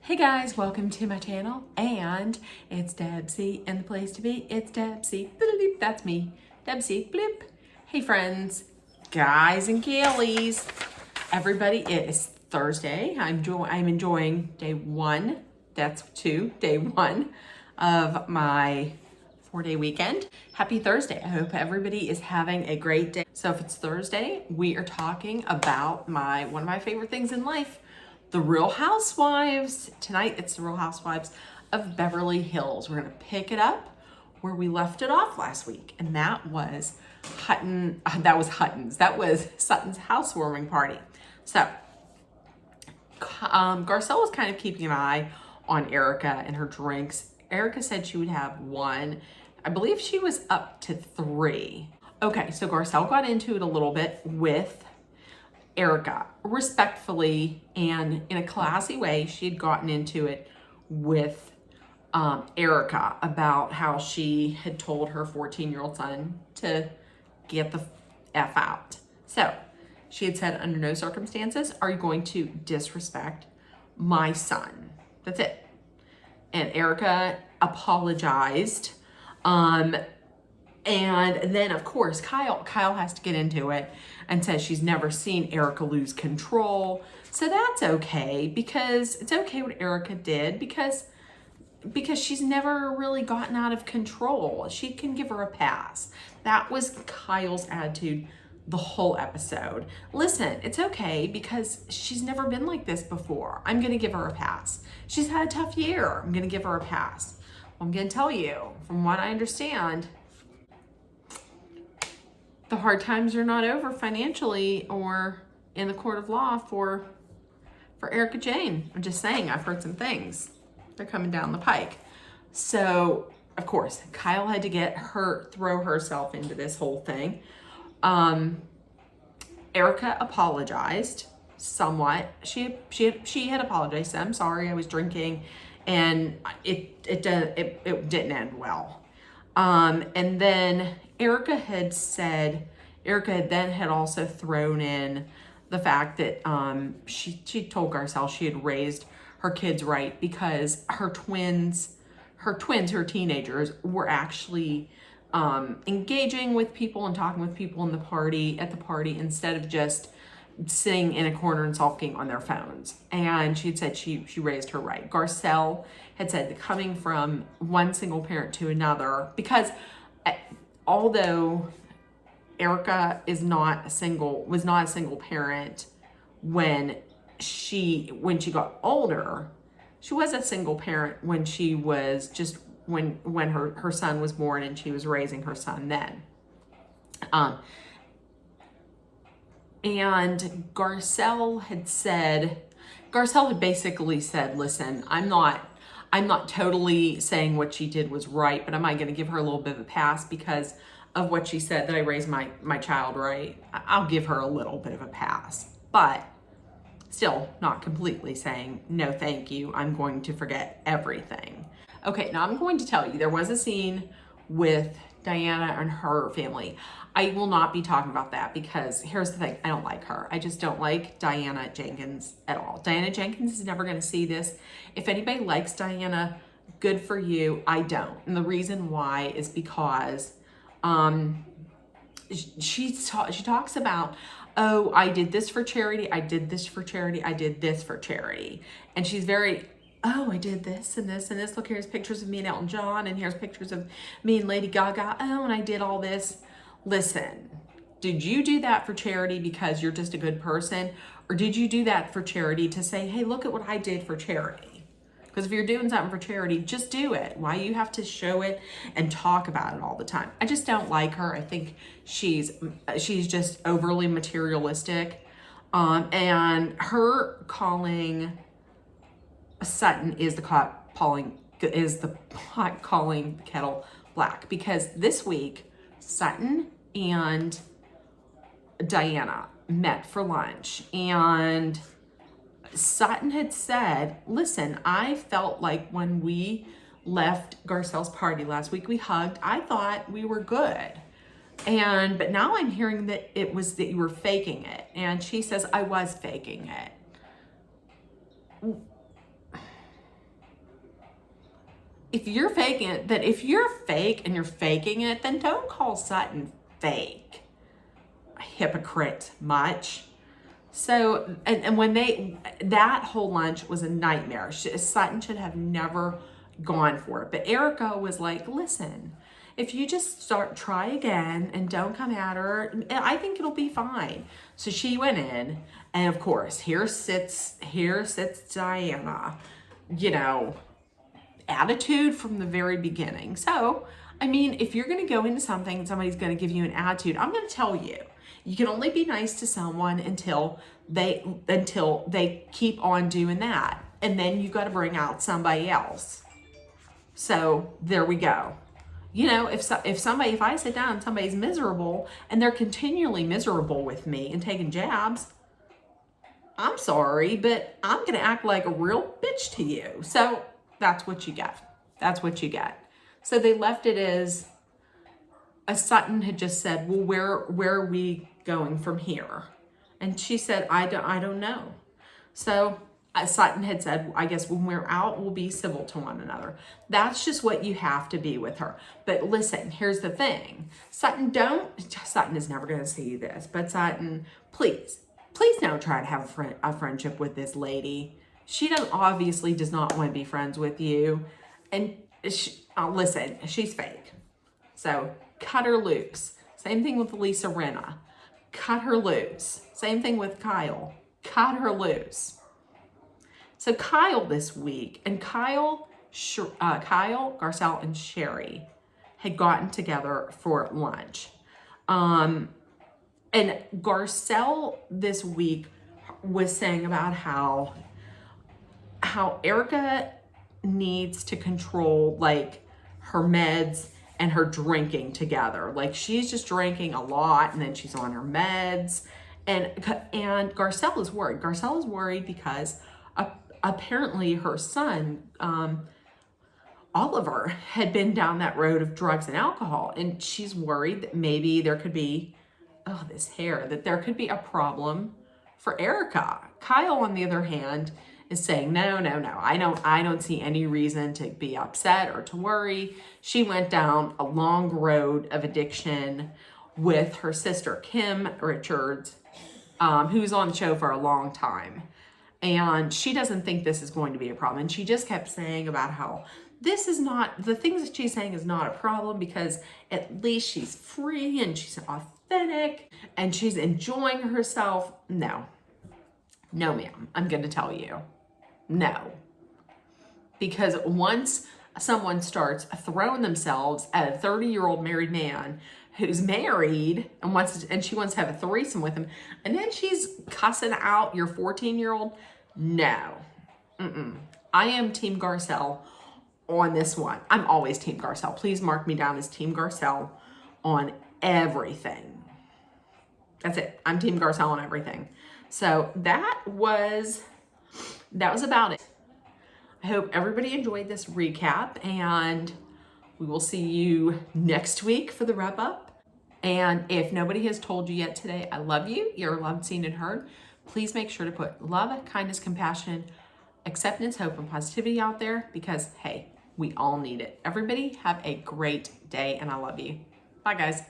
Hey guys, welcome to my channel, and it's Debsy, and the place to be, it's Debsy, bloop, that's me, Debsy, bloop. Hey friends, guys and gals, everybody, it is Thursday. I'm enjoying day one, day one of my 4-day weekend. Happy Thursday. I hope everybody is having a great day. So if it's Thursday, we are talking about one of my favorite things in life, the Real Housewives. Tonight, it's the Real Housewives of Beverly Hills. We're gonna pick it up where we left it off last week, and that was Sutton's housewarming party. So, Garcelle was kind of keeping an eye on Erica and her drinks. Erica said she would have one. I believe she was up to 3. Okay, so Garcelle got into it a little bit with Erica, respectfully and in a classy way. She had gotten into it with Erica about how she had told her 14-year-old son to get the F out. So she had said, under no circumstances are you going to disrespect my son. That's it. And Erica apologized. And then, of course, Kyle has to get into it and says she's never seen Erica lose control. So that's okay, because it's okay what Erica did, because she's never really gotten out of control. She can give her a pass. That was Kyle's attitude the whole episode. Listen, it's okay because she's never been like this before. I'm going to give her a pass. She's had a tough year. I'm going to give her a pass. I'm going to tell you, from what I understand, the hard times are not over financially or in the court of law for Erica Jane. I'm just saying, I've heard some things. They're coming down the pike. So, of course, Kyle had to throw herself into this whole thing. Erica apologized somewhat. She had apologized. I'm sorry, I was drinking, and it didn't end well. And then Erica had also thrown in the fact that she told Garcelle she had raised her kids right, because her teenagers, were actually engaging with people and talking with people at the party, instead of just sitting in a corner and sulking on their phones. And she had said she raised her right. Garcelle had said that coming from one single parent to another, because although Erica was not a single parent when she got older, she was a single parent when she was just when her son was born, and she was raising her son then. And Garcelle had basically said, listen, I'm not totally saying what she did was right, but am I going to give her a little bit of a pass because of what she said, that I raised my child right? I'll give her a little bit of a pass, but still not completely saying, no, thank you, I'm going to forget everything. Okay, now I'm going to tell you, there was a scene with Diana and her family. I will not be talking about that, because here's the thing, I don't like her. I just don't like Diana Jenkins at all. Diana Jenkins is never going to see this. If anybody likes Diana, good for you. I don't. And the reason why is because she talks about, oh, I did this for charity, I did this for charity, I did this for charity. And she's very, oh, I did this and this and this. Look, here's pictures of me and Elton John, and here's pictures of me and Lady Gaga. Oh, and I did all this. Listen, did you do that for charity because you're just a good person? Or did you do that for charity to say, hey, look at what I did for charity? Because if you're doing something for charity, just do it. Why you have to show it and talk about it all the time? I just don't like her. I think she's just overly materialistic. And her calling Sutton is the pot calling the kettle black, because this week Sutton and Diana met for lunch, and Sutton had said, listen, I felt like when we left Garcelle's party last week, we hugged. I thought we were good. But now I'm hearing that it was that you were faking it. And she says, I was faking it. if you're faking it, that if you're fake and you're faking it, then don't call Sutton fake. Hypocrite much. So, and when that whole lunch was a nightmare. Sutton should have never gone for it. But Erica was like, listen, if you just try again and don't come at her, I think it'll be fine. So she went in, and of course, here sits Diana, you know, attitude from the very beginning. So, I mean, if you're going to go into something and somebody's going to give you an attitude, I'm going to tell you, you can only be nice to someone until they keep on doing that. And then you got to bring out somebody else. So there we go. You know, if I sit down and somebody's miserable and they're continually miserable with me and taking jabs, I'm sorry, but I'm going to act like a real bitch to you. So that's what you get. That's what you get. So they left it as Sutton had just said, well, where are we going from here? And she said, I don't know. So Sutton had said, I guess when we're out, we'll be civil to one another. That's just what you have to be with her. But listen, here's the thing. Sutton is never going to see this, but Sutton, please don't try to have a friendship with this lady. She obviously does not want to be friends with you. And listen, she's fake. So cut her loose. Same thing with Lisa Rinna. Cut her loose. Same thing with Kyle. Cut her loose. So Kyle this week, and Kyle, Garcelle, and Sherry had gotten together for lunch. And Garcelle this week was saying about how Erica needs to control like her meds and her drinking together. Like she's just drinking a lot and then she's on her meds. And Garcelle is worried. Garcelle is worried because apparently her son, Oliver, had been down that road of drugs and alcohol. And she's worried that maybe there could be, that there could be a problem for Erica. Kyle, on the other hand, is saying, no, I don't see any reason to be upset or to worry. She went down a long road of addiction with her sister, Kim Richards, who's on the show for a long time. And she doesn't think this is going to be a problem. And she just kept saying about how the things that she's saying is not a problem because at least she's free and she's authentic and she's enjoying herself. No, ma'am, I'm going to tell you. No. Because once someone starts throwing themselves at a 30-year-old married man who's married and she wants to have a threesome with him, and then she's cussing out your 14-year-old, no. I am Team Garcelle on this one. I'm always Team Garcelle. Please mark me down as Team Garcelle on everything. That's it. I'm Team Garcelle on everything. So that was about it. I hope everybody enjoyed this recap, and we will see you next week for the wrap up. And if nobody has told you yet today, I love you. You're loved, seen, and heard. Please make sure to put love, kindness, compassion, acceptance, hope, and positivity out there because, hey, we all need it. Everybody have a great day, and I love you. Bye, guys.